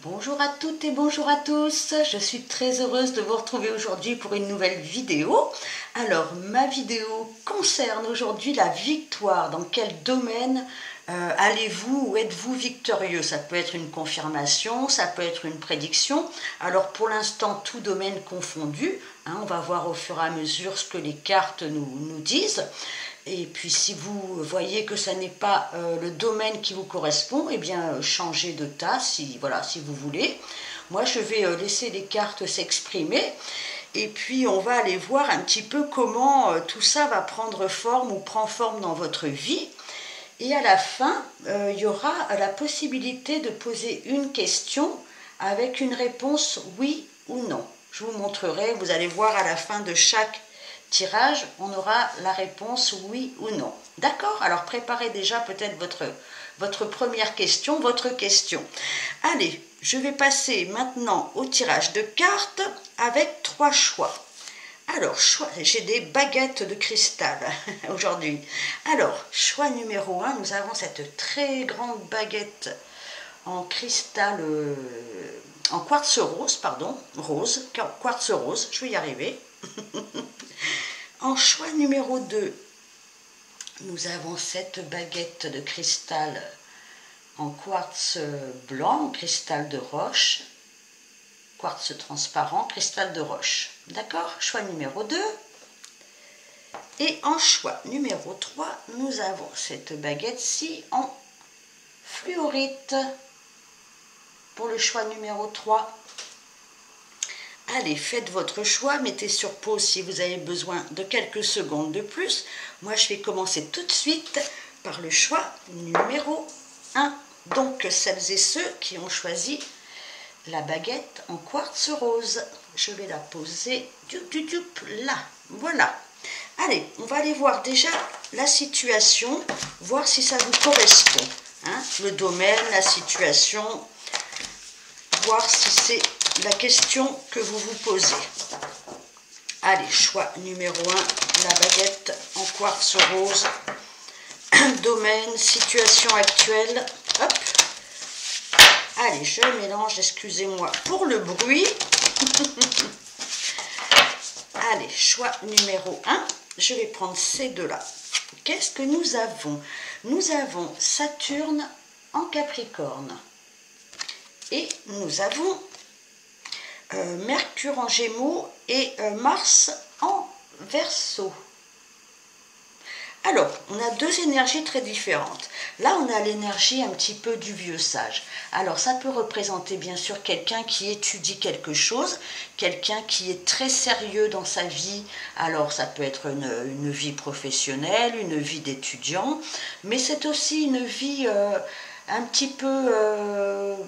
Bonjour à toutes et bonjour à tous, je suis très heureuse de vous retrouver aujourd'hui pour une nouvelle vidéo. Alors ma vidéo concerne aujourd'hui la victoire. Dans quel domaine allez-vous ou êtes-vous victorieux? Ça peut être une confirmation, ça peut être une prédiction. Alors pour l'instant tout domaine confondu, on va voir au fur et à mesure ce que les cartes nous disent. Et puis si vous voyez que ça n'est pas le domaine qui vous correspond, eh bien changez de tas si vous voulez. Moi je vais laisser les cartes s'exprimer et puis on va aller voir un petit peu comment tout ça va prendre forme ou prend forme dans votre vie. Et à la fin, il y aura la possibilité de poser une question avec une réponse oui ou non. Je vous montrerai, vous allez voir à la fin de chaque tirage, on aura la réponse oui ou non. D'accord? Alors préparez déjà peut-être votre première question, votre question. Allez, je vais passer maintenant au tirage de cartes avec 3 choix. Alors, j'ai des baguettes de cristal aujourd'hui. Alors, choix numéro 1, nous avons cette très grande baguette en cristal, en quartz rose, quartz rose, je vais y arriver. En choix numéro 2, nous avons cette baguette de cristal en quartz blanc, cristal de roche, quartz transparent, cristal de roche. D'accord? Choix numéro 2. Et en choix numéro 3, nous avons cette baguette-ci en fluorite pour le choix numéro 3. Allez, faites votre choix, mettez sur pause si vous avez besoin de quelques secondes de plus. Moi, je vais commencer tout de suite par le choix numéro 1. Donc, celles et ceux qui ont choisi la baguette en quartz rose. Je vais la poser là. Voilà. Allez, on va aller voir déjà la situation, voir si ça vous correspond. Le domaine, la situation, voir si c'est la question que vous vous posez. Allez, choix numéro 1, la baguette en quartz rose. Domaine, situation actuelle. Hop. Allez, je mélange, excusez-moi pour le bruit. Allez, choix numéro 1, je vais prendre ces deux-là. Qu'est-ce que nous avons? Nous avons Saturne en Capricorne. Et nous avons Mercure en Gémeaux et Mars en Verseau. Alors, on a deux énergies très différentes. Là, on a l'énergie un petit peu du vieux sage. Alors, ça peut représenter bien sûr quelqu'un qui étudie quelque chose, quelqu'un qui est très sérieux dans sa vie. Alors, ça peut être une vie professionnelle, une vie d'étudiant, mais c'est aussi une vie un petit peu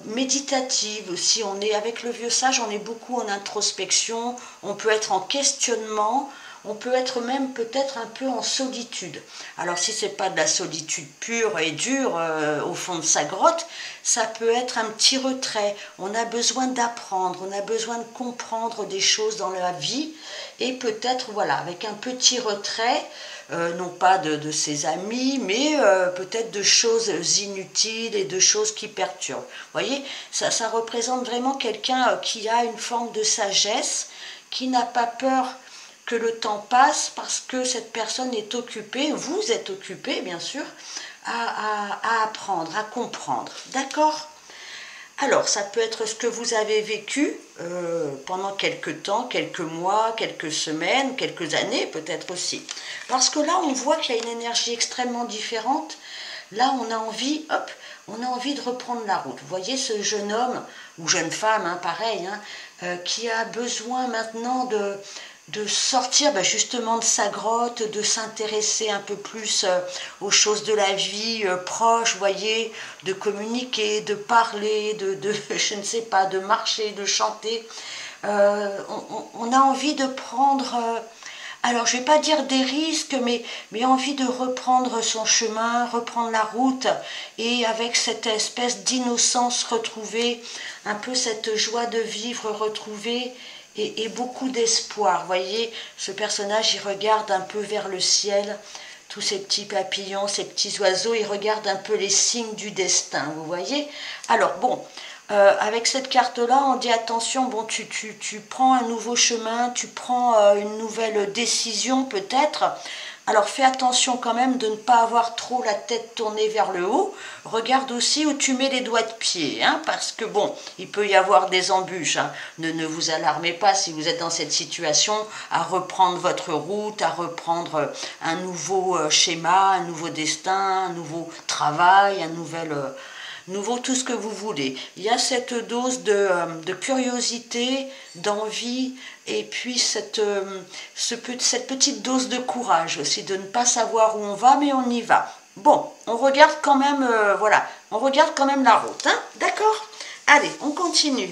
méditative. Si on est avec le vieux sage, on est beaucoup en introspection, on peut être en questionnement. On peut être même peut-être un peu en solitude. Alors si ce n'est pas de la solitude pure et dure au fond de sa grotte, ça peut être un petit retrait. On a besoin d'apprendre, on a besoin de comprendre des choses dans la vie et peut-être voilà avec un petit retrait, non pas de ses amis, mais peut-être de choses inutiles et de choses qui perturbent. Vous voyez, ça représente vraiment quelqu'un qui a une forme de sagesse, qui n'a pas peur que le temps passe parce que cette personne est occupée, vous êtes occupé bien sûr, à apprendre, à comprendre. D'accord? Alors, ça peut être ce que vous avez vécu pendant quelques temps, quelques mois, quelques semaines, quelques années peut-être aussi. Parce que là, on voit qu'il y a une énergie extrêmement différente. Là, on a envie de reprendre la route. Vous voyez ce jeune homme, ou jeune femme, pareil, qui a besoin maintenant de sortir justement de sa grotte, de s'intéresser un peu plus aux choses de la vie proche, vous voyez, de communiquer, de parler, je ne sais pas, de marcher, de chanter. On a envie de prendre, alors je ne vais pas dire des risques, mais envie de reprendre son chemin, reprendre la route, et avec cette espèce d'innocence retrouvée, un peu cette joie de vivre retrouvée, et beaucoup d'espoir. Vous voyez, ce personnage, il regarde un peu vers le ciel, tous ces petits papillons, ces petits oiseaux, il regarde un peu les signes du destin, vous voyez. Alors bon, Avec cette carte-là, on dit attention, bon, tu prends un nouveau chemin, tu prends une nouvelle décision peut-être. Alors fais attention quand même de ne pas avoir trop la tête tournée vers le haut. Regarde aussi où tu mets les doigts de pied, hein, parce que bon, il peut y avoir des embûches. Hein. Ne vous alarmez pas si vous êtes dans cette situation à reprendre votre route, à reprendre un nouveau schéma, un nouveau destin, un nouveau travail, un nouveau tout ce que vous voulez. Il y a cette dose de curiosité, d'envie, et puis cette petite dose de courage aussi, de ne pas savoir où on va, mais on y va. Bon, on regarde quand même, voilà, on regarde quand même la route, hein, d'accord? Allez, on continue.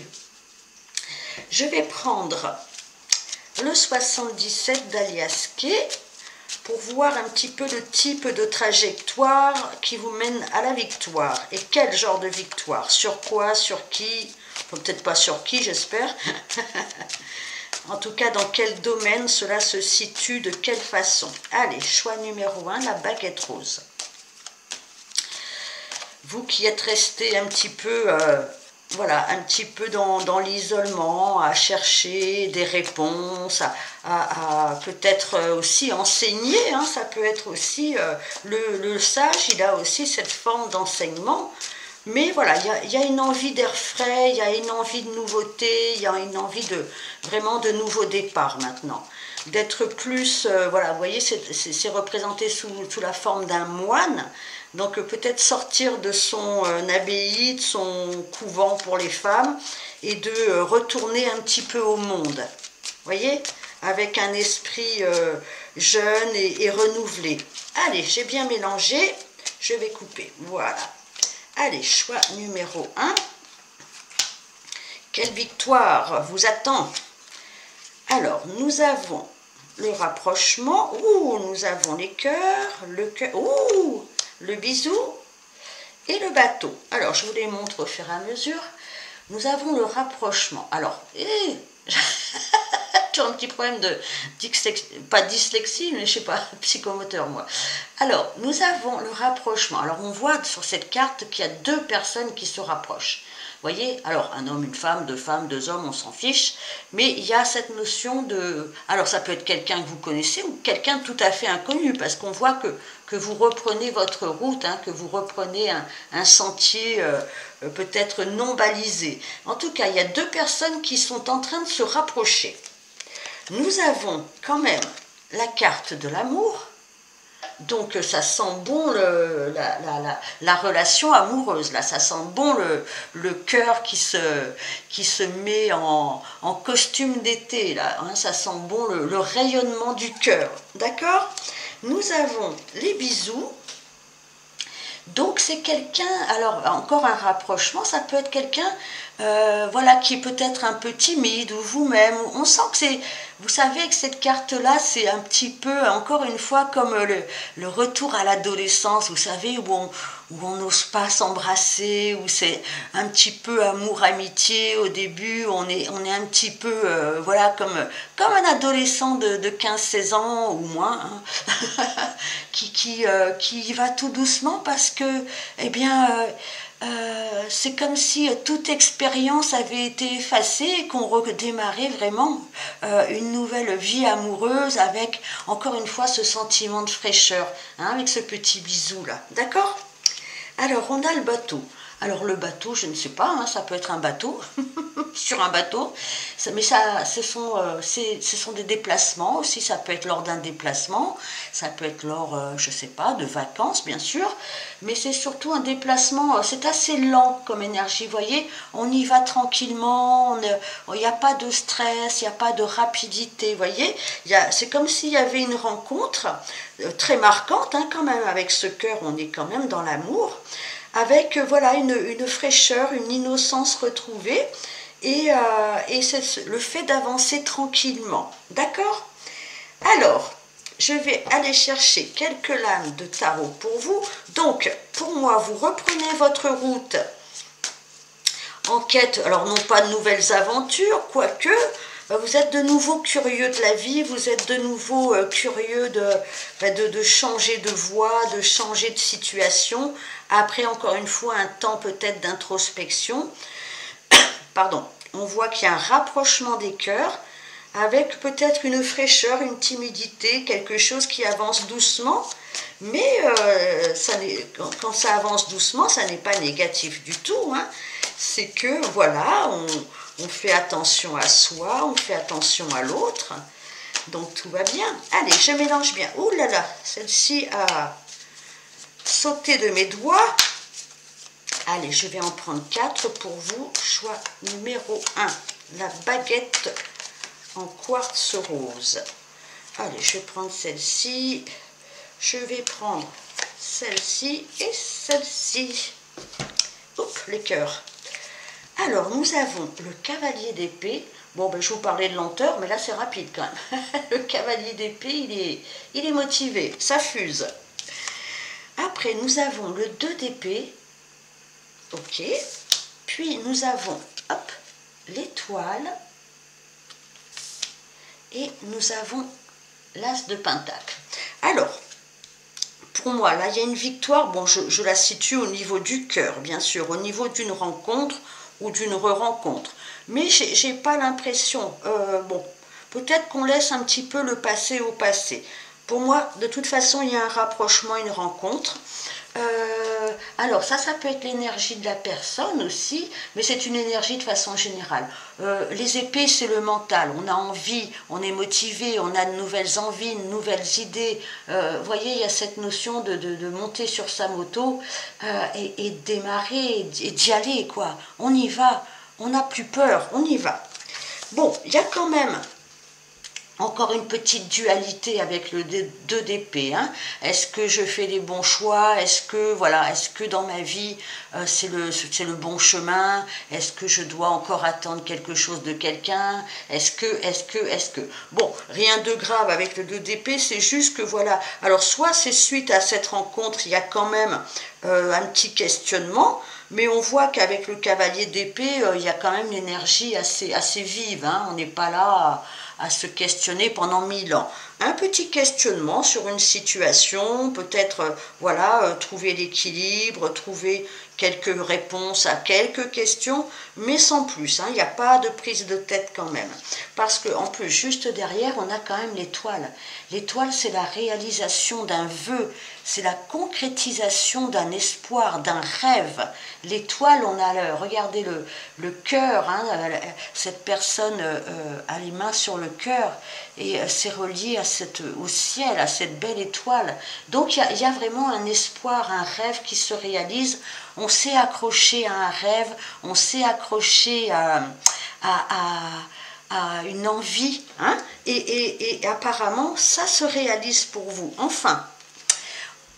Je vais prendre le 77 d'Aliasqué pour voir un petit peu le type de trajectoire qui vous mène à la victoire. Et quel genre de victoire? Sur quoi? Sur qui? Peut-être pas sur qui, j'espère. En tout cas, dans quel domaine cela se situe, de quelle façon? Allez, choix numéro 1, la baguette rose. Vous qui êtes resté un petit peu... voilà, un petit peu dans l'isolement, à chercher des réponses, à peut-être aussi enseigner, hein, ça peut être aussi, le sage, il a aussi cette forme d'enseignement, mais voilà, il y a une envie d'air frais, il y a une envie de nouveauté, il y a une envie vraiment de nouveau départ maintenant. D'être plus, voilà, vous voyez, c'est représenté sous la forme d'un moine. Donc peut-être sortir de son abbaye, de son couvent pour les femmes, et de retourner un petit peu au monde. Vous voyez, avec un esprit jeune et renouvelé. Allez, j'ai bien mélangé, je vais couper. Voilà. Allez, choix numéro 1. Quelle victoire vous attend? Alors, nous avons le rapprochement. Ouh, nous avons les cœurs, le cœur. Ouh, le bisou et le bateau. Alors, je vous les montre au fur et à mesure. Nous avons le rapprochement. Alors, j'ai un petit problème de pas dyslexie, mais je sais pas, psychomoteur moi. Alors, nous avons le rapprochement. Alors, on voit sur cette carte qu'il y a deux personnes qui se rapprochent. Vous voyez, alors un homme, une femme, deux hommes, on s'en fiche, mais il y a cette notion de... Alors ça peut être quelqu'un que vous connaissez ou quelqu'un tout à fait inconnu, parce qu'on voit que vous reprenez votre route, hein, que vous reprenez un sentier peut-être non balisé. En tout cas, il y a deux personnes qui sont en train de se rapprocher. Nous avons quand même la carte de l'amour. Donc ça sent bon la relation amoureuse, là, ça sent bon le cœur qui se met en costume d'été, là, hein, ça sent bon le rayonnement du cœur, d'accord? Nous avons les bisous, donc c'est quelqu'un, alors encore un rapprochement, ça peut être quelqu'un voilà, qui est peut-être un peu timide, ou vous-même, on sent que c'est... Vous savez que cette carte-là, c'est un petit peu, encore une fois, comme le retour à l'adolescence, vous savez, où on n'ose pas s'embrasser, où c'est un petit peu amour-amitié au début, on est un petit peu, voilà, comme un adolescent de 15-16 ans ou moins, hein, qui va tout doucement parce que, eh bien... c'est comme si toute expérience avait été effacée et qu'on redémarrait vraiment une nouvelle vie amoureuse avec, encore une fois, ce sentiment de fraîcheur, hein, avec ce petit bisou là, d'accord? Alors, on a le bateau. Alors, le bateau, je ne sais pas, hein, ça peut être un bateau, sur un bateau, mais ce sont des déplacements aussi, ça peut être lors d'un déplacement, ça peut être lors, je ne sais pas, de vacances, bien sûr, mais c'est surtout un déplacement, c'est assez lent comme énergie, vous voyez, on y va tranquillement, il n'y a pas de stress, il n'y a pas de rapidité, vous voyez, c'est comme s'il y avait une rencontre très marquante, hein, quand même, avec ce cœur, on est quand même dans l'amour, avec voilà une fraîcheur, une innocence retrouvée, et c'est le fait d'avancer tranquillement. D'accord? Alors, je vais aller chercher quelques lames de tarot pour vous. Donc, pour moi, vous reprenez votre route en quête, alors non pas de nouvelles aventures, quoique, vous êtes de nouveau curieux de la vie, vous êtes de nouveau curieux de changer de voie, de changer de situation, après encore une fois un temps peut-être d'introspection. pardon, on voit qu'il y a un rapprochement des cœurs, avec peut-être une fraîcheur, une timidité, quelque chose qui avance doucement, mais quand ça avance doucement, ça n'est pas négatif du tout, hein. C'est que, voilà, on fait attention à soi, on fait attention à l'autre, donc tout va bien. Allez, je mélange bien. Ouh là là, celle-ci a sauté de mes doigts. Allez, je vais en prendre 4 pour vous. Choix numéro 1, la baguette en quartz rose. Allez, je vais prendre celle-ci. Je vais prendre celle-ci et celle-ci. Oups, les cœurs. Alors, nous avons le cavalier d'épée. Bon, ben, je vous parlais de lenteur, mais là, c'est rapide quand même. Le cavalier d'épée, il est motivé. Ça fuse. Après, nous avons le 2 d'épée. Ok. Puis, nous avons, hop, l'étoile. Et nous avons l'as de pentacle. Alors, pour moi, là, il y a une victoire. Bon, je la situe au niveau du cœur, bien sûr, au niveau d'une rencontre ou d'une re-rencontre. Mais j'ai pas l'impression, bon, peut-être qu'on laisse un petit peu le passé au passé. Pour moi, de toute façon, il y a un rapprochement, une rencontre. Alors ça peut être l'énergie de la personne aussi, mais c'est une énergie de façon générale. Les épées, c'est le mental. On a envie, on est motivé, on a de nouvelles envies, de nouvelles idées. Vous voyez, il y a cette notion de monter sur sa moto et de démarrer et d'y aller, quoi. On y va, on n'a plus peur, on y va. Bon, il y a quand même encore une petite dualité avec le 2 d'épée. Hein. Est-ce que je fais les bons choix? Est-ce que dans ma vie, c'est le bon chemin? Est-ce que je dois encore attendre quelque chose de quelqu'un? Est-ce que... Bon, rien de grave avec le 2 d'épée, c'est juste que voilà. Alors, soit c'est suite à cette rencontre, il y a quand même un petit questionnement, mais on voit qu'avec le cavalier d'épée, il y a quand même une énergie assez vive. Hein. On n'est pas là à se questionner pendant 1000 ans. Un petit questionnement sur une situation, peut-être trouver l'équilibre, trouver quelques réponses à quelques questions, mais sans plus. Hein, il n'y a pas de prise de tête quand même. Parce qu'en plus, juste derrière, on a quand même l'étoile. L'étoile, c'est la réalisation d'un vœu, c'est la concrétisation d'un espoir, d'un rêve. L'étoile, on a, regardez le cœur, hein, cette personne a les mains sur le cœur et c'est relié au ciel, à cette belle étoile. Donc il y a vraiment un espoir, un rêve qui se réalise. On s'est accroché à un rêve, on s'est accroché à une envie, hein, et apparemment ça se réalise pour vous. Enfin,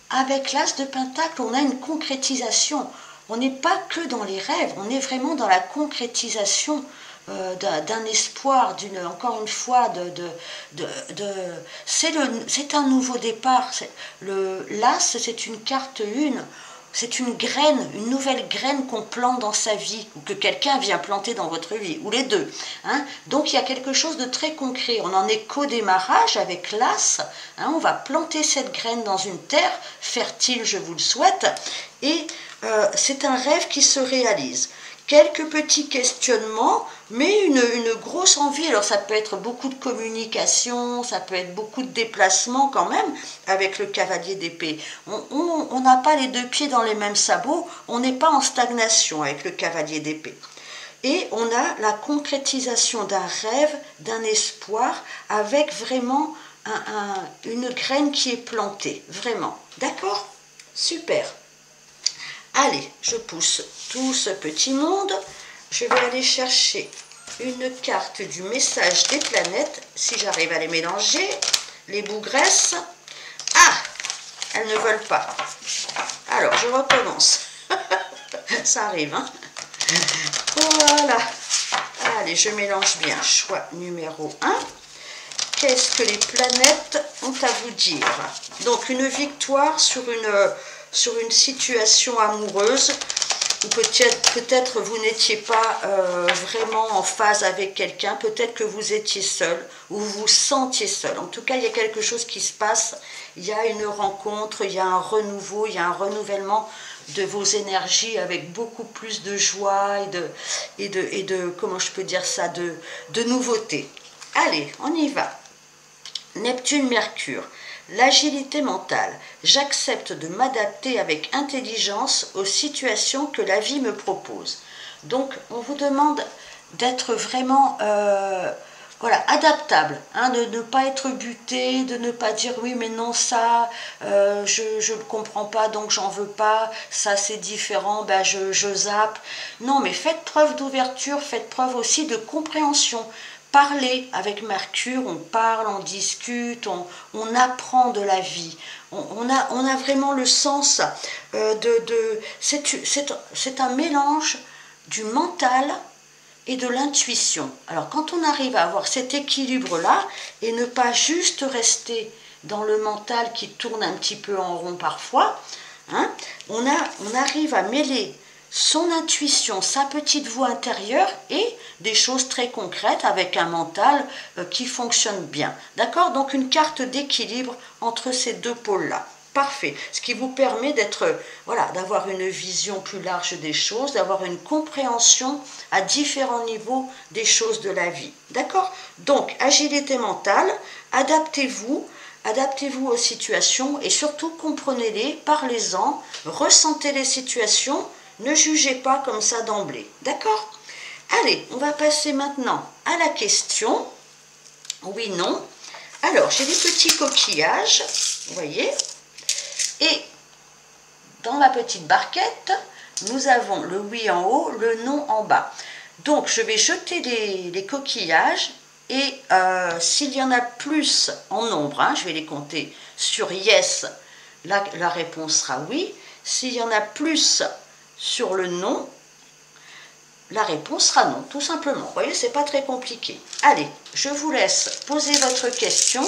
avec l'as de pentacle, on a une concrétisation. On n'est pas que dans les rêves, on est vraiment dans la concrétisation d'un espoir, encore une fois, c'est un nouveau départ. L'as, c'est une carte une, c'est une graine, une nouvelle graine qu'on plante dans sa vie, ou que quelqu'un vient planter dans votre vie, ou les deux. Hein. Donc il y a quelque chose de très concret. On n'en est qu'au démarrage avec l'as. Hein, on va planter cette graine dans une terre fertile, je vous le souhaite, et c'est un rêve qui se réalise. Quelques petits questionnements, mais une grosse envie. Alors ça peut être beaucoup de communication, ça peut être beaucoup de déplacements quand même avec le cavalier d'épée. On n'a pas les deux pieds dans les mêmes sabots, on n'est pas en stagnation avec le cavalier d'épée. Et on a la concrétisation d'un rêve, d'un espoir, avec vraiment une graine qui est plantée, vraiment. D'accord? Super. Allez, je pousse tout ce petit monde. Je vais aller chercher une carte du message des planètes, si j'arrive à les mélanger. Les bougresses. Ah, elles ne veulent pas. Alors, je recommence. Ça arrive, hein? Voilà. Allez, je mélange bien. Choix numéro 1. Qu'est-ce que les planètes ont à vous dire? Donc, une victoire sur une situation amoureuse, ou peut-être vous n'étiez pas vraiment en phase avec quelqu'un, peut-être que vous étiez seul, ou vous vous sentiez seul. En tout cas, il y a quelque chose qui se passe, il y a une rencontre, il y a un renouveau, il y a un renouvellement de vos énergies avec beaucoup plus de joie et de comment je peux dire ça, de nouveauté. Allez, on y va. Neptune-Mercure. L'agilité mentale. J'accepte de m'adapter avec intelligence aux situations que la vie me propose. Donc, on vous demande d'être vraiment voilà, adaptable, hein, de ne pas être buté, de ne pas dire oui mais non ça, je ne comprends pas donc j'en veux pas, ça c'est différent, ben je zappe. Non mais faites preuve d'ouverture, faites preuve aussi de compréhension. Parler avec Mercure, on parle, on discute, on apprend de la vie. On a vraiment le sens c'est un mélange du mental et de l'intuition. Alors quand on arrive à avoir cet équilibre-là et ne pas juste rester dans le mental qui tourne un petit peu en rond parfois, hein, on arrive à mêler son intuition, sa petite voix intérieure et des choses très concrètes avec un mental qui fonctionne bien. D'accord? Donc une carte d'équilibre entre ces deux pôles-là. Parfait. Ce qui vous permet voilà, d'avoir une vision plus large des choses, d'avoir une compréhension à différents niveaux des choses de la vie. D'accord? Donc, agilité mentale, adaptez-vous aux situations et surtout comprenez-les, parlez-en, ressentez les situations, ne jugez pas comme ça d'emblée. D'accord? Allez, on va passer maintenant à la question. Oui, non. Alors, j'ai des petits coquillages, vous voyez. Et dans ma petite barquette, nous avons le oui en haut, le non en bas. Donc, je vais jeter les coquillages et s'il y en a plus en nombre, hein, je vais les compter sur yes, la réponse sera oui. S'il y en a plus sur le non, la réponse sera non, tout simplement. Vous voyez, c'est pas très compliqué. Allez, je vous laisse poser votre question.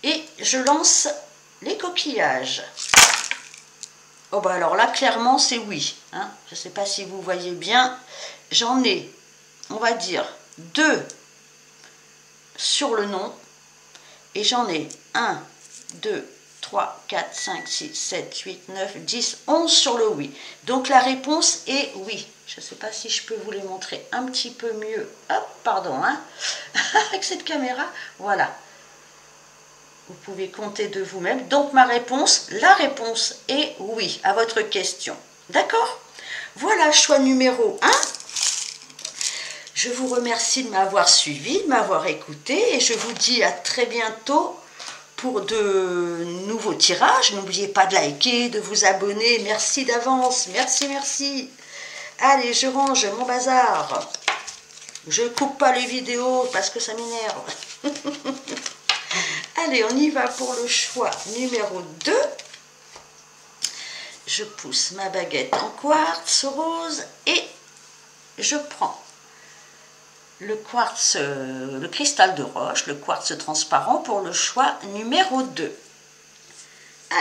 Et je lance les coquillages. Oh bah alors là, clairement, c'est oui. Hein. Je ne sais pas si vous voyez bien. J'en ai, on va dire, 2 sur le non. Et j'en ai 1, 2, 3, 4, 5, 6, 7, 8, 9, 10, 11 sur le oui. Donc la réponse est oui. Je ne sais pas si je peux vous les montrer un petit peu mieux. Hop, pardon, hein. Avec cette caméra. Voilà. Vous pouvez compter de vous-même. Donc la réponse est oui à votre question. D'accord? Voilà, choix numéro 1. Je vous remercie de m'avoir suivi, de m'avoir écouté et je vous dis à très bientôt pour de nouveaux tirages. N'oubliez pas de liker, de vous abonner. Merci d'avance. Merci, merci. Allez, je range mon bazar. Je ne coupe pas les vidéos parce que ça m'énerve. Allez, on y va pour le choix numéro 2. Je pousse ma baguette en quartz rose et je prends le quartz, le cristal de roche, le quartz transparent pour le choix numéro 2.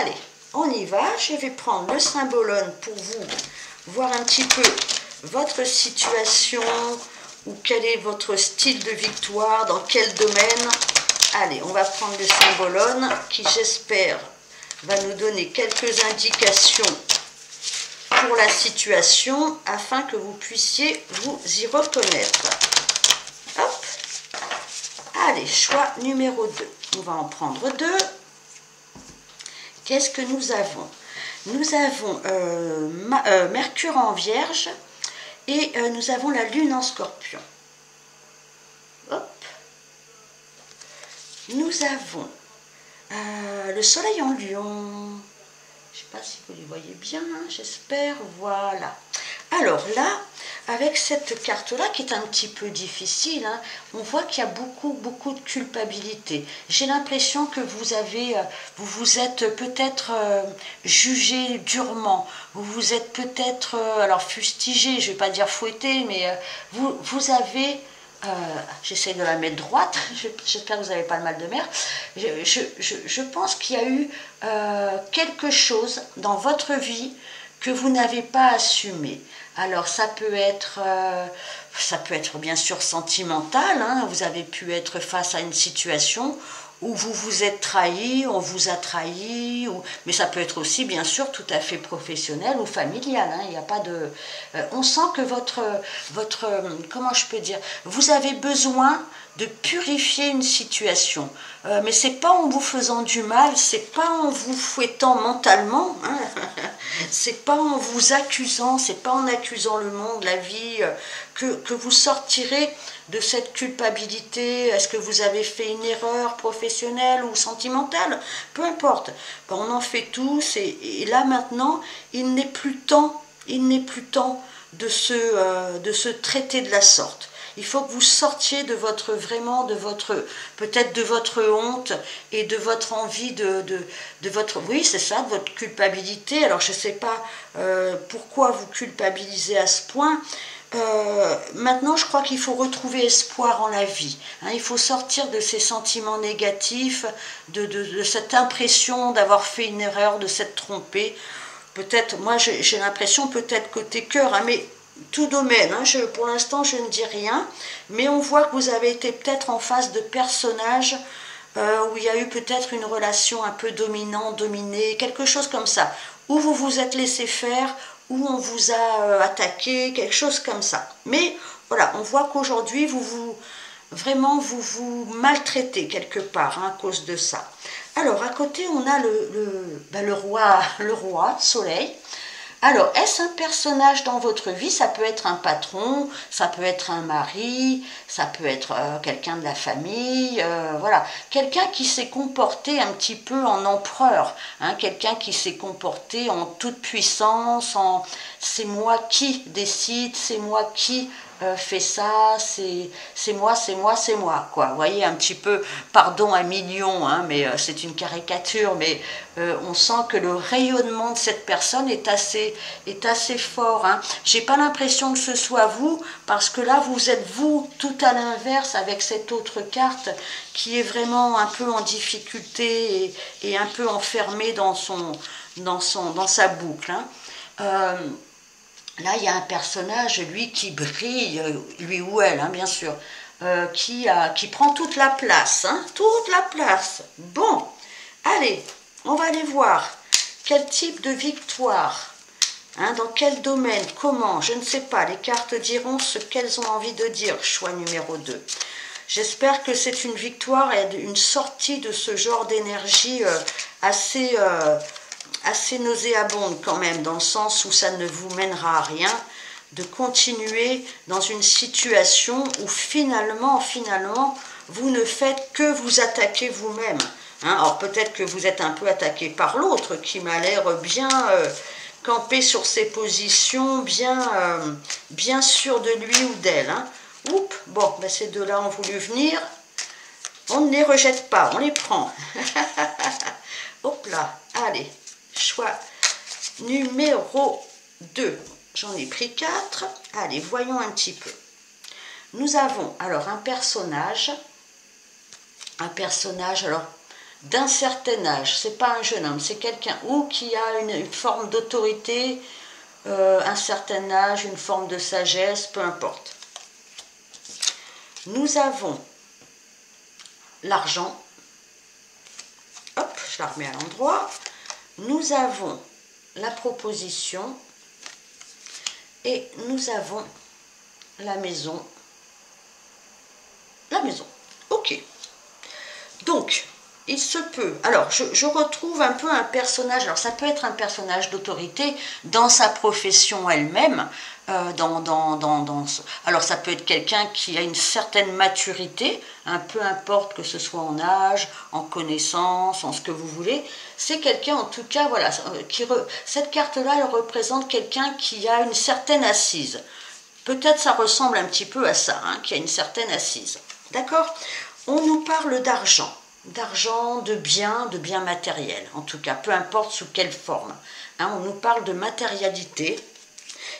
Allez, on y va. Je vais prendre le symbolone pour vous voir un petit peu votre situation ou quel est votre style de victoire, dans quel domaine. Allez, on va prendre le symbolone qui, j'espère, va nous donner quelques indications pour la situation afin que vous puissiez vous y reconnaître. Hop. Allez, choix numéro 2. On va en prendre 2. Qu'est-ce que nous avons? Nous avons Mercure en Vierge et nous avons la Lune en Scorpion. Hop. Nous avons le Soleil en Lion. Je ne sais pas si vous les voyez bien, hein, j'espère. Voilà. Alors là, avec cette carte-là, qui est un petit peu difficile, hein, on voit qu'il y a beaucoup de culpabilité. J'ai l'impression que vous vous êtes peut-être jugé durement. Vous vous êtes peut-être, alors fustigé, je ne vais pas dire fouetté, mais vous avez... j'essaie de la mettre droite, j'espère que vous n'avez pas le mal de mer. Je pense qu'il y a eu quelque chose dans votre vie que vous n'avez pas assumé. Alors ça peut être bien sûr sentimental, hein, vous avez pu être face à une situation où vous vous êtes trahi, on vous a trahi, mais ça peut être aussi bien sûr tout à fait professionnel ou familial, hein, il n'y a pas de... on sent que comment je peux dire, vous avez besoin de purifier une situation, mais c'est pas en vous faisant du mal, c'est pas en vous fouettant mentalement, hein, c'est pas en vous accusant, c'est pas en accusant le monde, la vie, que vous sortirez de cette culpabilité. Est-ce que vous avez fait une erreur professionnelle ou sentimentale? Peu importe, on en fait tous, et là maintenant, il n'est plus temps de se traiter de la sorte. Il faut que vous sortiez de votre, peut-être de votre honte et de votre envie de votre, oui c'est ça, de votre culpabilité. Alors je ne sais pas pourquoi vous culpabilisez à ce point. Maintenant, je crois qu'il faut retrouver espoir en la vie. Hein, il faut sortir de ces sentiments négatifs, de cette impression d'avoir fait une erreur, de s'être trompé. Peut-être, moi j'ai l'impression, peut-être côté cœur, hein, mais tout domaine, hein, pour l'instant je ne dis rien, mais on voit que vous avez été peut-être en face de personnages où il y a eu peut-être une relation un peu dominant-dominée, quelque chose comme ça, où vous vous êtes laissé faire, où on vous a attaqué, quelque chose comme ça. Mais voilà, on voit qu'aujourd'hui vous vous maltraitez quelque part, hein, à cause de ça. Alors à côté on a le roi Soleil. Alors, est-ce un personnage dans votre vie? Ça peut être un patron, ça peut être un mari, ça peut être quelqu'un de la famille, voilà. Quelqu'un qui s'est comporté un petit peu en empereur, hein, quelqu'un qui s'est comporté en toute puissance, en c'est moi qui décide, c'est moi qui fais ça, c'est moi, quoi. Vous voyez, un petit peu, pardon un million, hein, mais c'est une caricature, mais on sent que le rayonnement de cette personne est assez fort. Hein. J'ai pas l'impression que ce soit vous, parce que là, vous êtes vous, tout à l'inverse, avec cette autre carte, qui est vraiment un peu en difficulté et un peu enfermée dans sa boucle. Hein. Là, il y a un personnage, lui, qui brille, lui ou elle, hein, bien sûr, qui prend toute la place, hein, toute la place. Bon, allez, on va aller voir quel type de victoire, hein, dans quel domaine, comment, je ne sais pas, les cartes diront ce qu'elles ont envie de dire, choix numéro 2. J'espère que c'est une victoire et une sortie de ce genre d'énergie assez nauséabonde quand même, dans le sens où ça ne vous mènera à rien, de continuer dans une situation où finalement, vous ne faites que vous attaquer vous-même. Hein, alors peut-être que vous êtes un peu attaqué par l'autre, qui m'a l'air bien campé sur ses positions, bien sûr de lui ou d'elle. Hein. Oups, bon, ben ces deux-là ont voulu venir. On ne les rejette pas, on les prend. Hop là, allez. Choix numéro 2. J'en ai pris 4. Allez, voyons un petit peu. Nous avons alors un personnage alors d'un certain âge. C'est pas un jeune homme, c'est quelqu'un ou qui a une forme d'autorité, un certain âge, une forme de sagesse, peu importe. Nous avons l'argent. Hop, je la remets à l'endroit. Nous avons la proposition et nous avons la maison. La maison, ok. Donc, il se peut... Alors, je retrouve un peu un personnage. Alors, ça peut être un personnage d'autorité dans sa profession elle-même. Alors, ça peut être quelqu'un qui a une certaine maturité, peu importe que ce soit en âge, en connaissance, en ce que vous voulez. C'est quelqu'un, en tout cas, voilà, cette carte-là, elle représente quelqu'un qui a une certaine assise. Peut-être ça ressemble un petit peu à ça, hein, qui a une certaine assise. D'accord? On nous parle d'argent, de biens matériels, en tout cas, peu importe sous quelle forme. Hein, on nous parle de matérialité.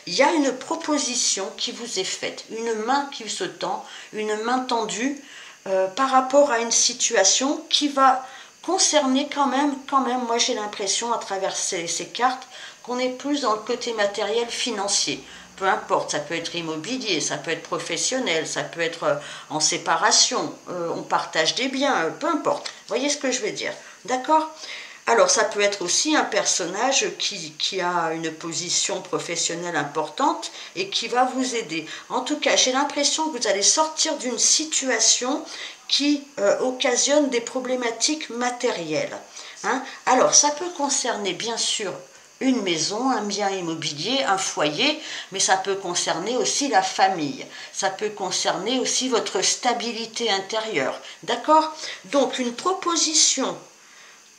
Il y a une proposition qui vous est faite, une main qui se tend, une main tendue par rapport à une situation qui va concerner quand même, moi j'ai l'impression à travers ces cartes, qu'on est plus dans le côté matériel financier. peu importe, ça peut être immobilier, ça peut être professionnel, ça peut être en séparation, on partage des biens, peu importe. Voyez ce que je veux dire, d'accord? Alors ça peut être aussi un personnage qui a une position professionnelle importante et qui va vous aider. En tout cas, j'ai l'impression que vous allez sortir d'une situation qui occasionne des problématiques matérielles. Hein? Alors ça peut concerner bien sûr une maison, un bien immobilier, un foyer, mais ça peut concerner aussi la famille. Ça peut concerner aussi votre stabilité intérieure. D'accord? Donc une proposition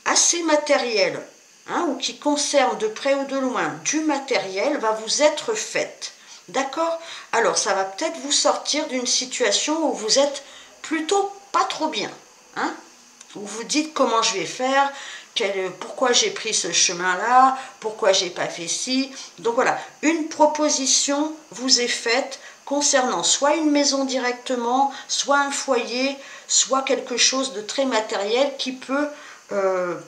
assez matériel, hein, ou qui concerne de près ou de loin du matériel, va vous être faite. D'accord? Alors, ça va peut-être vous sortir d'une situation où vous êtes plutôt pas trop bien. Hein? Où vous dites comment je vais faire, pourquoi j'ai pris ce chemin-là, pourquoi j'ai pas fait ci. Donc voilà, une proposition vous est faite concernant soit une maison directement, soit un foyer, soit quelque chose de très matériel qui peut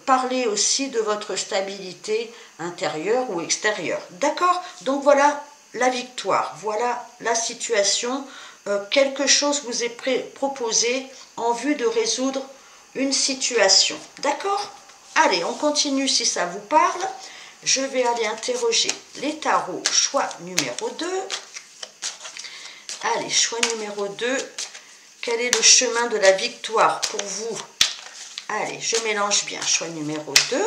parler aussi de votre stabilité intérieure ou extérieure. D'accord? Donc voilà la victoire, voilà la situation. Quelque chose vous est proposé en vue de résoudre une situation. D'accord? Allez, on continue si ça vous parle. Je vais aller interroger les tarots, choix numéro 2. Allez, choix numéro 2. Quel est le chemin de la victoire pour vous? Allez, je mélange bien. Choix numéro 2.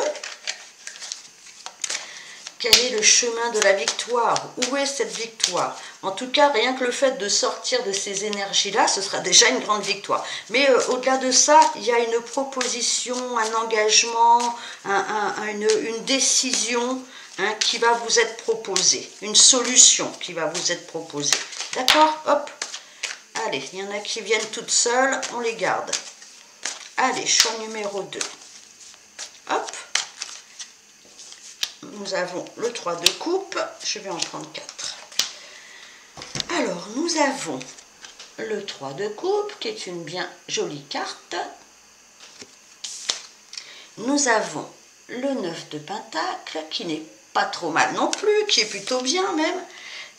Quel est le chemin de la victoire? Où est cette victoire? En tout cas, rien que le fait de sortir de ces énergies-là, ce sera déjà une grande victoire. Mais au-delà de ça, il y a une proposition, un engagement, une décision, hein, qui va vous être proposée. Une solution qui va vous être proposée. D'accord? Hop. Allez, il y en a qui viennent toutes seules, on les garde. Allez, choix numéro 2. Hop. Nous avons le 3 de coupe. Je vais en prendre 4. Alors, nous avons le 3 de coupe, qui est une bien jolie carte. Nous avons le 9 de pentacle, qui n'est pas trop mal non plus, qui est plutôt bien même.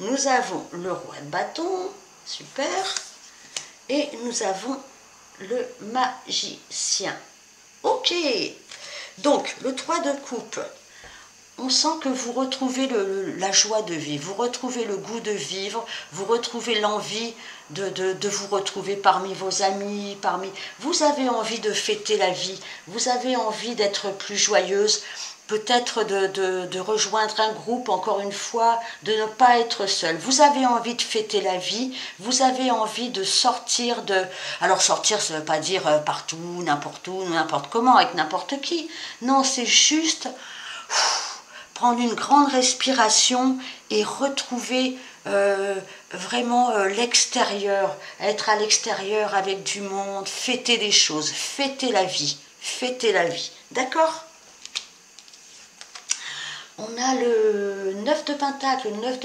Nous avons le roi de bâton, super. Et nous avons le magicien. Ok. Donc, le 3 de coupe. On sent que vous retrouvez la joie de vivre, vous retrouvez le goût de vivre, vous retrouvez l'envie de vous retrouver parmi vos amis, vous avez envie de fêter la vie, vous avez envie d'être plus joyeuse, peut-être de rejoindre un groupe, encore une fois, de ne pas être seul. Vous avez envie de fêter la vie, vous avez envie de sortir de... Alors sortir, ça ne veut pas dire partout, n'importe comment, avec n'importe qui. Non, c'est juste... prendre une grande respiration et retrouver vraiment l'extérieur, être à l'extérieur avec du monde, fêter les choses, fêter la vie, d'accord? On a le 9 de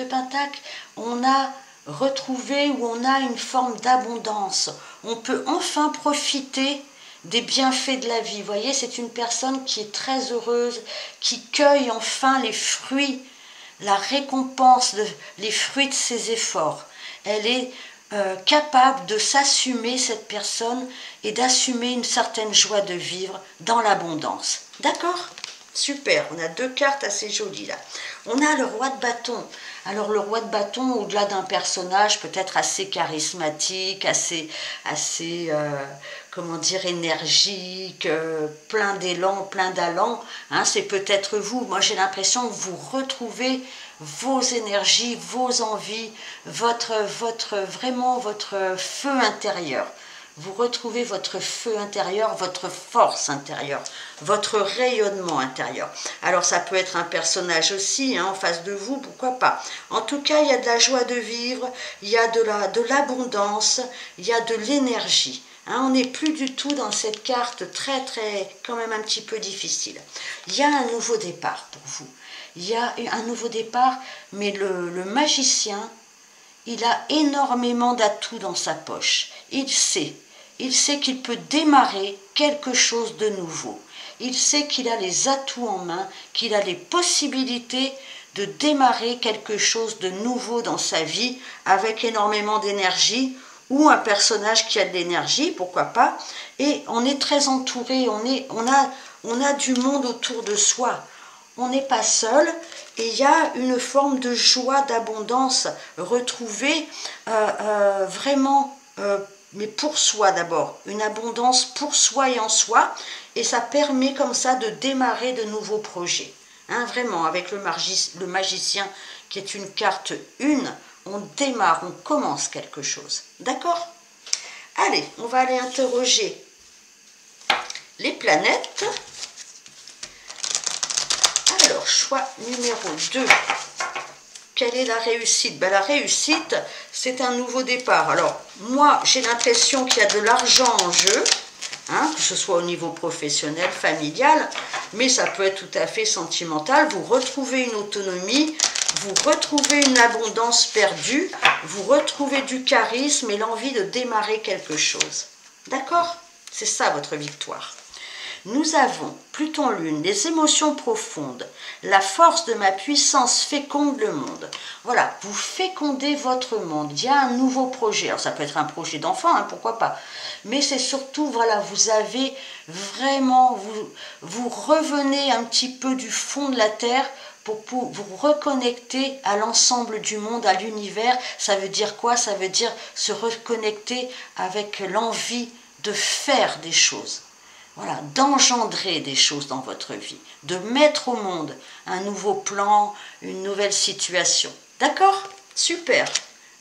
pentacle, on a retrouvé ou on a une forme d'abondance, on peut enfin profiter des bienfaits de la vie. Vous voyez, c'est une personne qui est très heureuse, qui cueille enfin les fruits, la récompense, les fruits de ses efforts. Elle est capable de s'assumer, cette personne, et d'assumer une certaine joie de vivre dans l'abondance. D'accord? Super, on a 2 cartes assez jolies là. On a le roi de bâton. Alors le roi de bâton, au-delà d'un personnage peut-être assez charismatique, assez comment dire, énergique, plein d'élan, plein d'allant, hein, c'est peut-être vous. Moi j'ai l'impression que vous retrouvez vos énergies, vos envies, vraiment votre feu intérieur. Vous retrouvez votre feu intérieur, votre force intérieure, votre rayonnement intérieur. Alors ça peut être un personnage aussi, hein, en face de vous, pourquoi pas. En tout cas, il y a de la joie de vivre, il y a de l'abondance, il y a de l'énergie. Hein, on n'est plus du tout dans cette carte très, quand même un petit peu difficile. Il y a un nouveau départ pour vous. Il y a un nouveau départ, mais le magicien, il a énormément d'atouts dans sa poche. Il sait qu'il peut démarrer quelque chose de nouveau. Il sait qu'il a les atouts en main, qu'il a les possibilités de démarrer quelque chose de nouveau dans sa vie avec énormément d'énergie, ou un personnage qui a de l'énergie, pourquoi pas, et on est très entouré, on a du monde autour de soi, on n'est pas seul, et il y a une forme de joie, d'abondance retrouvée, vraiment, mais pour soi d'abord, une abondance pour soi et en soi, et ça permet comme ça de démarrer de nouveaux projets. Hein, vraiment, avec le magicien qui est une carte 1, on démarre, on commence quelque chose. D'accord? Allez, on va aller interroger les planètes. Alors, choix numéro 2. Quelle est la réussite? Ben, la réussite, c'est un nouveau départ. Alors, moi, j'ai l'impression qu'il y a de l'argent en jeu, hein, que ce soit au niveau professionnel, familial, mais ça peut être tout à fait sentimental. Vous retrouvez une autonomie, vous retrouvez une abondance perdue, vous retrouvez du charisme et l'envie de démarrer quelque chose. D'accord? C'est ça votre victoire. Nous avons Pluton Lune, les émotions profondes, la force de ma puissance féconde le monde. Voilà, vous fécondez votre monde. Il y a un nouveau projet. Alors ça peut être un projet d'enfant, hein, pourquoi pas. Mais c'est surtout, voilà, vous avez vraiment, vous revenez un petit peu du fond de la terre pour vous reconnecter à l'ensemble du monde, à l'univers. Ça veut dire quoi? Ça veut dire se reconnecter avec l'envie de faire des choses. Voilà, d'engendrer des choses dans votre vie, de mettre au monde un nouveau plan, une nouvelle situation. D'accord? Super.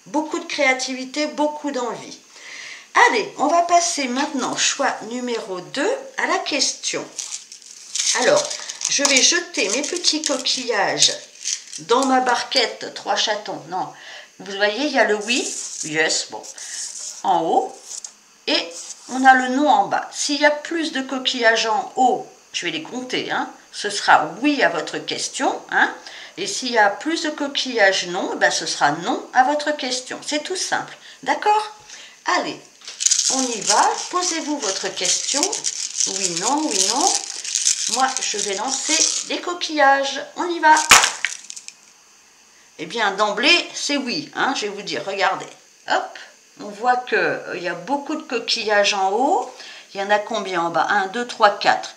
Beaucoup de créativité, beaucoup d'envie. Allez, on va passer maintenant, choix numéro 2, à la question. Alors, je vais jeter mes petits coquillages dans ma barquette, 3 chatons. Non, vous voyez, il y a le oui, yes, bon, en haut, et on a le non en bas. S'il y a plus de coquillages en haut, je vais les compter, hein, ce sera oui à votre question, hein, et s'il y a plus de coquillages non, ben ce sera non à votre question. C'est tout simple, d'accord? Allez, on y va, posez-vous votre question, oui, non, oui, non. Moi, je vais lancer les coquillages, on y va. Eh bien, d'emblée, c'est oui, hein, je vais vous dire, regardez, hop. On voit qu'il y a beaucoup de coquillages en haut. Il y en a combien en bas? 1, 2, 3, 4.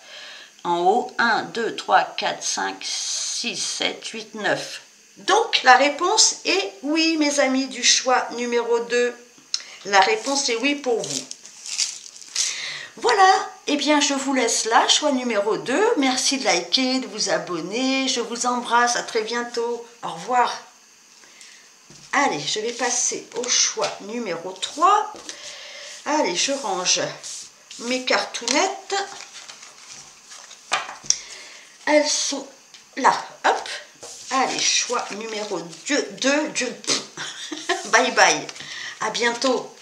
En haut, 1, 2, 3, 4, 5, 6, 7, 8, 9. Donc, la réponse est oui, mes amis du choix numéro 2. La réponse est oui pour vous. Voilà, eh bien, je vous laisse là, choix numéro 2. Merci de liker, de vous abonner. Je vous embrasse, à très bientôt. Au revoir. Allez, je vais passer au choix numéro 3. Allez, je range mes cartounettes. Elles sont là. Hop. Allez, choix numéro 2. Bye bye. À bientôt.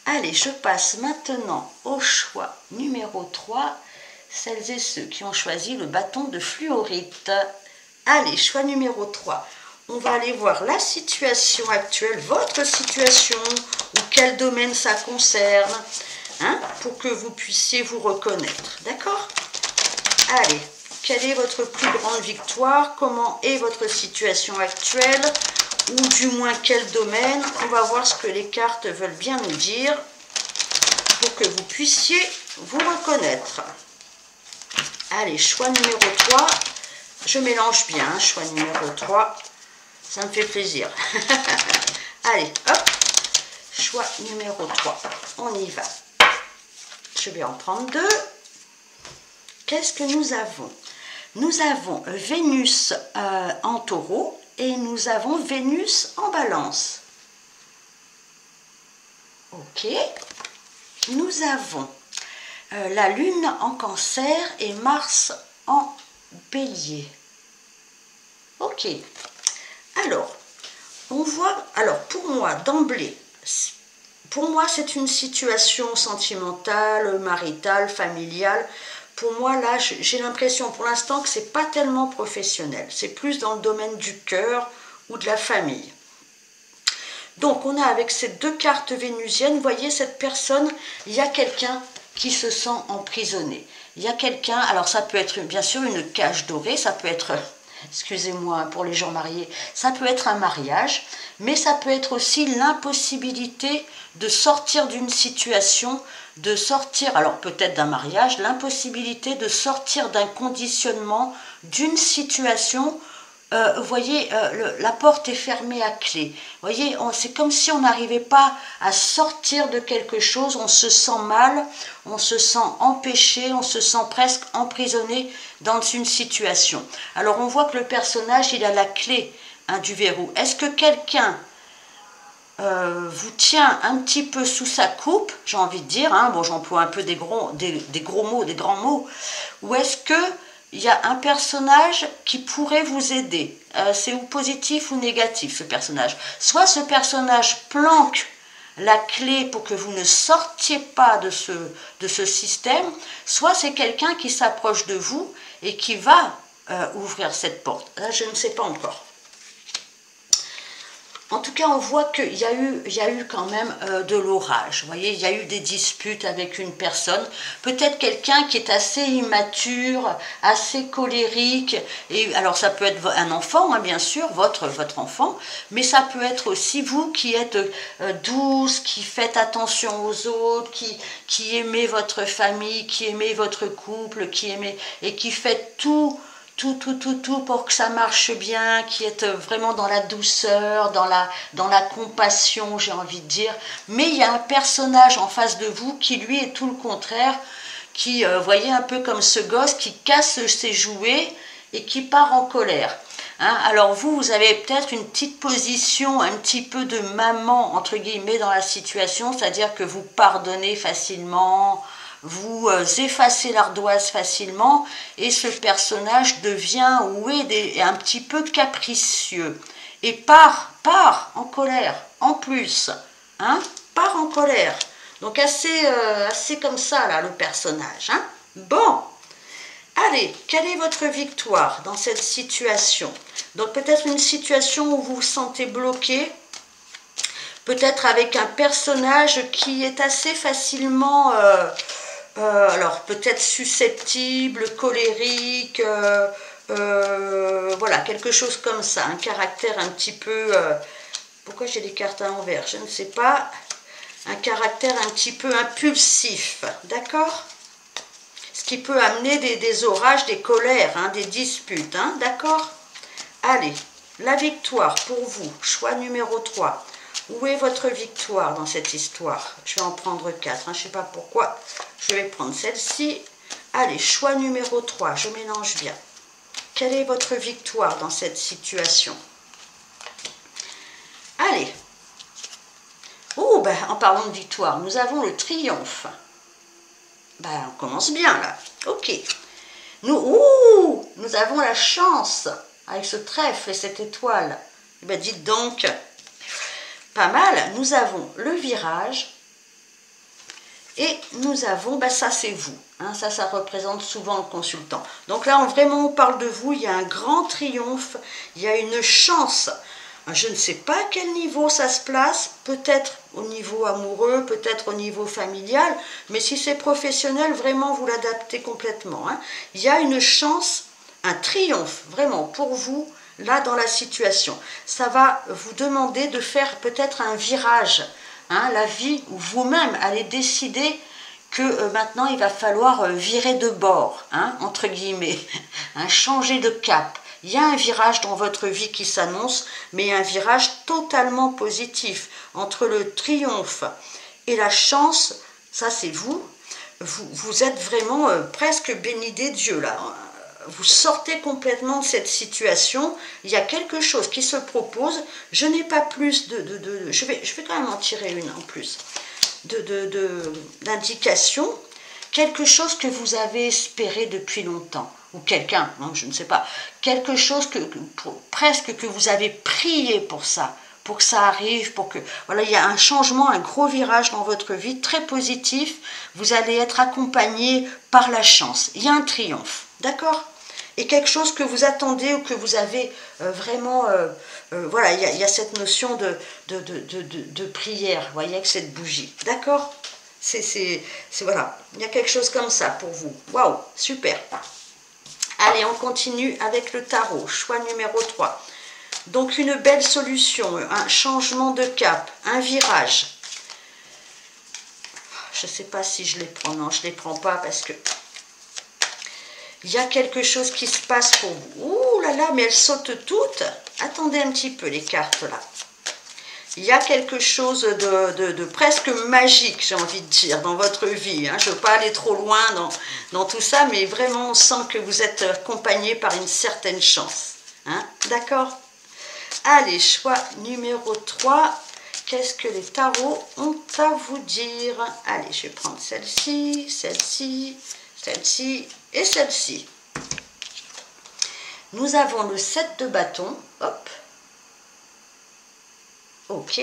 Allez, je passe maintenant au choix numéro 3. Celles et ceux qui ont choisi le bâton de fluorite. Allez, choix numéro 3. On va aller voir la situation actuelle, votre situation, ou quel domaine ça concerne, hein, pour que vous puissiez vous reconnaître. D'accord? Allez, quelle est votre plus grande victoire? Comment est votre situation actuelle? Ou du moins quel domaine? On va voir ce que les cartes veulent bien nous dire pour que vous puissiez vous reconnaître. Allez, choix numéro 3. Je mélange bien, hein, choix numéro 3. Ça me fait plaisir. Allez, hop. Choix numéro 3. On y va. Je vais en prendre 2. Qu'est-ce que nous avons? Nous avons Vénus en taureau et nous avons Vénus en balance. Ok. Nous avons la Lune en cancer et Mars en bélier. Ok. Alors, on voit, alors pour moi, d'emblée, pour moi c'est une situation sentimentale, maritale, familiale. Pour moi là, j'ai l'impression pour l'instant que c'est pas tellement professionnel. C'est plus dans le domaine du cœur ou de la famille. Donc on a avec ces 2 cartes vénusiennes, vous voyez cette personne, il y a quelqu'un qui se sent emprisonné. Il y a quelqu'un, alors ça peut être bien sûr une cage dorée, ça peut être excusez-moi pour les gens mariés, ça peut être un mariage, mais ça peut être aussi l'impossibilité de sortir d'une situation, de sortir, alors peut-être d'un mariage, l'impossibilité de sortir d'un conditionnement, d'une situation. Vous voyez, la porte est fermée à clé. Vous voyez, c'est comme si on n'arrivait pas à sortir de quelque chose, on se sent mal, on se sent empêché, on se sent presque emprisonné dans une situation. Alors on voit que le personnage, il a la clé du verrou. Est-ce que quelqu'un vous tient un petit peu sous sa coupe, j'ai envie de dire, hein, bon j'emploie un peu des gros mots, des grands mots, ou est-ce que il y a un personnage qui pourrait vous aider. C'est ou positif ou négatif, ce personnage. Soit ce personnage planque la clé pour que vous ne sortiez pas de ce système, soit c'est quelqu'un qui s'approche de vous et qui va ouvrir cette porte. Là, je ne sais pas encore. En tout cas, on voit qu'il y a eu quand même de l'orage. Vous voyez, il y a eu des disputes avec une personne. Peut-être quelqu'un qui est assez immature, assez colérique. Et alors, ça peut être un enfant, hein, bien sûr, votre enfant. Mais ça peut être aussi vous qui êtes douce, qui faites attention aux autres, qui aimez votre famille, qui aimez votre couple, et qui faites tout pour que ça marche bien, qui est vraiment dans la douceur, dans la compassion, j'ai envie de dire. Mais il y a un personnage en face de vous qui, lui, est tout le contraire, qui, voyez, un peu comme ce gosse qui casse ses jouets et qui part en colère. Hein, alors vous avez peut-être une petite position, un petit peu de maman, entre guillemets, dans la situation, c'est-à-dire que vous pardonnez facilement, vous effacez l'ardoise facilement, et ce personnage devient, est un petit peu capricieux, et part en colère, en plus, hein, part en colère. Donc assez comme ça, là, le personnage. Hein. Bon, allez, quelle est votre victoire dans cette situation? Donc peut-être une situation où vous vous sentez bloqué, peut-être avec un personnage qui est assez facilement... alors peut-être susceptible, colérique, voilà, quelque chose comme ça, un caractère un petit peu, pourquoi j'ai des cartes à l'envers, je ne sais pas, un caractère un petit peu impulsif, d'accord? Ce qui peut amener des orages, des colères, hein, des disputes, hein, d'accord? Allez, la victoire pour vous, choix numéro 3. Où est votre victoire dans cette histoire? Je vais en prendre 4, hein, je ne sais pas pourquoi. Je vais prendre celle-ci. Allez, choix numéro 3, je mélange bien. Quelle est votre victoire dans cette situation? Allez. Oh, ben, en parlant de victoire, nous avons le triomphe. Ben, on commence bien, là. Ok. Nous avons la chance, avec ce trèfle et cette étoile. Ben, dites donc... Pas mal, nous avons le virage et nous avons, ben ça c'est vous, hein, ça représente souvent le consultant. Donc là, vraiment, on parle de vous, il y a un grand triomphe, il y a une chance. Je ne sais pas à quel niveau ça se place, peut-être au niveau amoureux, peut-être au niveau familial, mais si c'est professionnel, vraiment, vous l'adaptez complètement. Hein. Il y a une chance, un triomphe, vraiment, pour vous, là dans la situation. Ça va vous demander de faire peut-être un virage, hein, la vie où vous-même allez décider que maintenant il va falloir virer de bord, hein, entre guillemets, hein, changer de cap. Il y a un virage dans votre vie qui s'annonce, mais un virage totalement positif. Entre le triomphe et la chance, ça c'est vous. Vous êtes vraiment presque béni des dieux là. Vous sortez complètement de cette situation, il y a quelque chose qui se propose, je n'ai pas plus je vais quand même en tirer une en plus, d'indication, quelque chose que vous avez espéré depuis longtemps, ou quelqu'un, hein, je ne sais pas, quelque chose presque que vous avez prié pour que ça arrive, voilà, il y a un changement, un gros virage dans votre vie, très positif, vous allez être accompagné par la chance, il y a un triomphe, d'accord ? Et quelque chose que vous attendez ou que vous avez vraiment, voilà, il y a cette notion de prière, vous voyez, avec cette bougie, d'accord? Voilà, il y a quelque chose comme ça pour vous, waouh, super. Allez, on continue avec le tarot, choix numéro 3. Donc une belle solution, un changement de cap, un virage. Je ne sais pas si je les prends, non, je ne les prends pas parce que il y a quelque chose qui se passe pour vous. Ouh là là, mais elles sautent toutes. Attendez un petit peu les cartes là. Il y a quelque chose de presque magique, j'ai envie de dire, dans votre vie. Hein. Je ne veux pas aller trop loin dans tout ça, mais vraiment on sent que vous êtes accompagné par une certaine chance. Hein. D'accord? Allez, choix numéro 3. Qu'est-ce que les tarots ont à vous dire? Allez, je vais prendre celle-ci, celle-ci, celle-ci et celle-ci. Nous avons le 7 de bâton. Hop. Ok.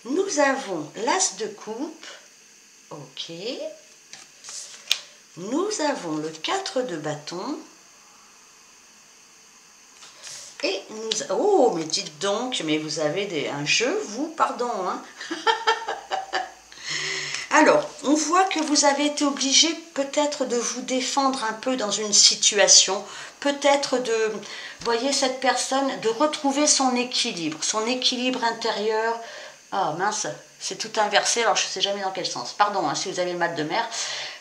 Nous avons l'as de coupe. Ok. Nous avons le 4 de bâton. Et nous... Oh, mais dites donc, mais vous avez un jeu, vous, pardon. Hein. Alors, on voit que vous avez été obligé peut-être de vous défendre un peu dans une situation, peut-être de, voyez, cette personne, de retrouver son équilibre intérieur. Ah mince, c'est tout inversé, alors je ne sais jamais dans quel sens. Pardon, hein, si vous avez le mal de mer.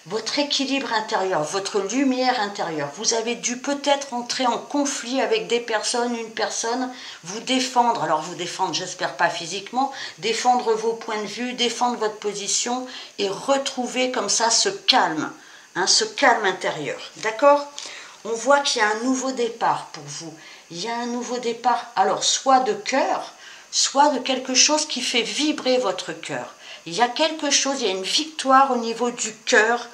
Votre équilibre intérieur, votre lumière intérieure. Vous avez dû peut-être entrer en conflit avec des personnes, une personne, vous défendre. Alors vous défendre, j'espère pas physiquement, défendre vos points de vue, défendre votre position et retrouver comme ça ce calme intérieur. D'accord? On voit qu'il y a un nouveau départ pour vous. Il y a un nouveau départ, alors soit de cœur, soit de quelque chose qui fait vibrer votre cœur. Il y a quelque chose, il y a une victoire au niveau du cœur,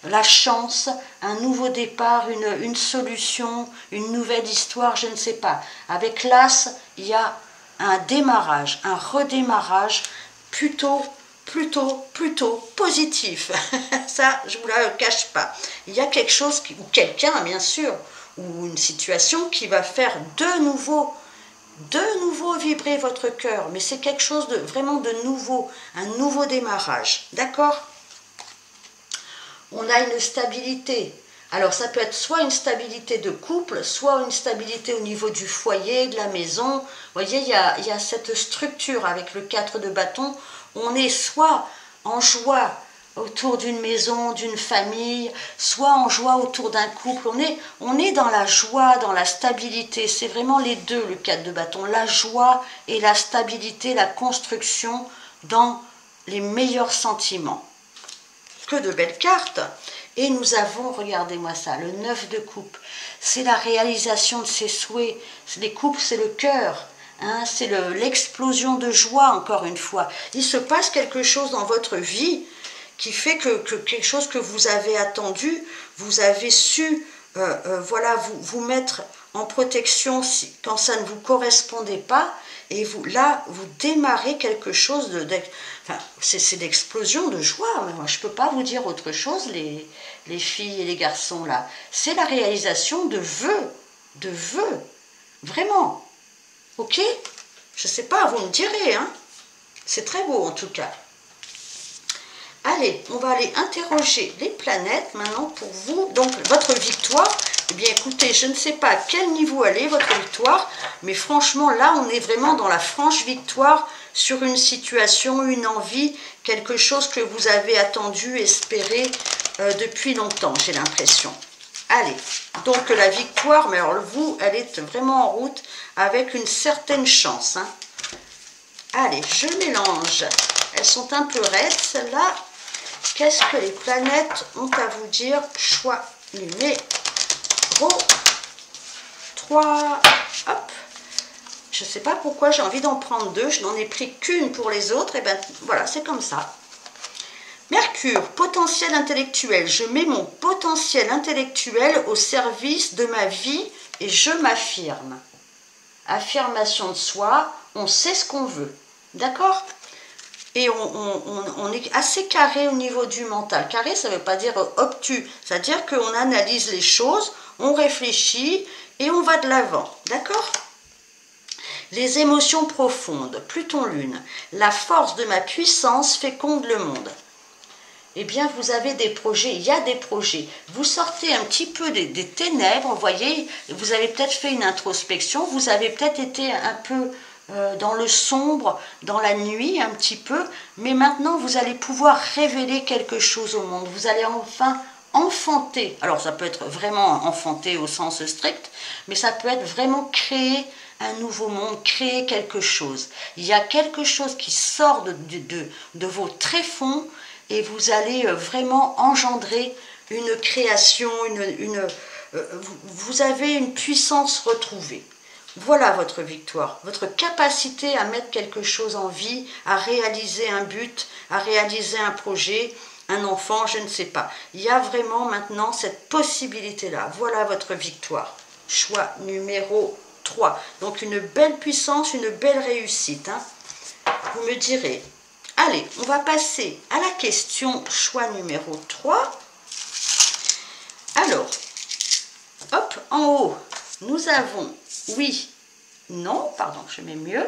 la chance, un nouveau départ, une solution, une nouvelle histoire, je ne sais pas. Avec l'as, il y a un démarrage, un redémarrage plutôt positif. Ça, je ne vous la cache pas. Il y a quelque chose, ou quelqu'un bien sûr, ou une situation qui va faire de nouveau vibrer votre cœur, mais c'est quelque chose de vraiment de nouveau, un nouveau démarrage, d'accord? On a une stabilité, alors ça peut être soit une stabilité de couple, soit une stabilité au niveau du foyer, de la maison, vous voyez, il y a cette structure avec le 4 de bâton, on est soit en joie autour d'une maison, d'une famille, soit en joie autour d'un couple. On est dans la joie, dans la stabilité. C'est vraiment les deux, le 4 de bâton. La joie et la stabilité, la construction dans les meilleurs sentiments. Que de belles cartes. Et nous avons, regardez-moi ça, le 9 de coupe. C'est la réalisation de ses souhaits. Les coupes, c'est le cœur. Hein, c'est l'explosion de joie, encore une fois. Il se passe quelque chose dans votre vie qui fait que quelque chose que vous avez attendu, vous avez su voilà, vous mettre en protection quand ça ne vous correspondait pas, et vous démarrez quelque chose enfin, c'est l'explosion de joie. Moi, je ne peux pas vous dire autre chose, les filles et les garçons là. C'est la réalisation de vœux, vraiment. Ok? Je ne sais pas, vous me direz, hein. C'est très beau en tout cas. Allez, on va aller interroger les planètes maintenant pour vous. Donc, votre victoire, eh bien écoutez, je ne sais pas à quel niveau elle est, votre victoire, mais franchement, là, on est vraiment dans la franche victoire sur une situation, une envie, quelque chose que vous avez attendu, espéré depuis longtemps, j'ai l'impression. Allez, donc la victoire, mais alors vous, elle est vraiment en route avec une certaine chance. Hein. Allez, je mélange. Elles sont un peu raides, celles-là. Qu'est-ce que les planètes ont à vous dire? Choix numéro 3. Hop. Je ne sais pas pourquoi j'ai envie d'en prendre deux. Je n'en ai pris qu'une pour les autres. Et bien voilà, c'est comme ça. Mercure, potentiel intellectuel. Je mets mon potentiel intellectuel au service de ma vie et je m'affirme. Affirmation de soi, on sait ce qu'on veut. D'accord? Et on est assez carré au niveau du mental. Carré, ça ne veut pas dire obtus. C'est-à-dire qu'on analyse les choses, on réfléchit et on va de l'avant. D'accord? Les émotions profondes, Pluton Lune. La force de ma puissance féconde le monde. eh bien vous avez des projets, il y a des projets. Vous sortez un petit peu des ténèbres, vous voyez, vous avez peut-être fait une introspection, vous avez peut-être été un peu dans le sombre, dans la nuit un petit peu, mais maintenant vous allez pouvoir révéler quelque chose au monde. Vous allez enfin enfanter. Alors ça peut être vraiment enfanter au sens strict, mais ça peut être vraiment créer un nouveau monde, créer quelque chose. Il y a quelque chose qui sort de vos tréfonds et vous allez vraiment engendrer une création, vous avez une puissance retrouvée. Voilà votre victoire, votre capacité à mettre quelque chose en vie, à réaliser un but, à réaliser un projet, un enfant, je ne sais pas. Il y a vraiment maintenant cette possibilité-là. Voilà votre victoire. Choix numéro 3. Donc une belle puissance, une belle réussite. Hein. Vous me direz. Allez, on va passer à la question choix numéro 3. Alors, hop, en haut, nous avons oui, non, pardon, je mets mieux.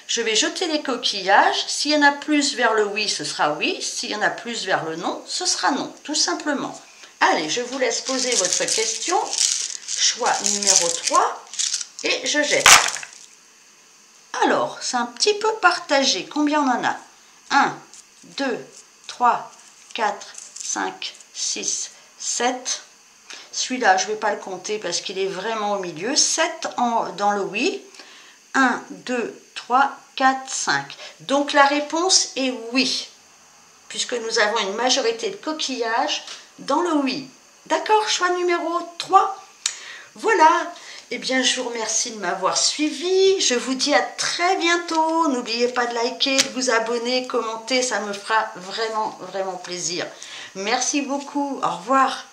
Je vais jeter les coquillages. S'il y en a plus vers le oui, ce sera oui. S'il y en a plus vers le non, ce sera non, tout simplement. Allez, je vous laisse poser votre question. Choix numéro 3. Et je jette. Alors, c'est un petit peu partagé. Combien on en a? 1, 2, 3, 4, 5, 6, 7. Celui-là, je ne vais pas le compter parce qu'il est vraiment au milieu. 7 dans le oui. 1, 2, 3, 4, 5. Donc la réponse est oui, puisque nous avons une majorité de coquillages dans le oui. D'accord, choix numéro 3. Voilà, eh bien je vous remercie de m'avoir suivi. Je vous dis à très bientôt. N'oubliez pas de liker, de vous abonner, commenter, ça me fera vraiment, vraiment plaisir. Merci beaucoup, au revoir.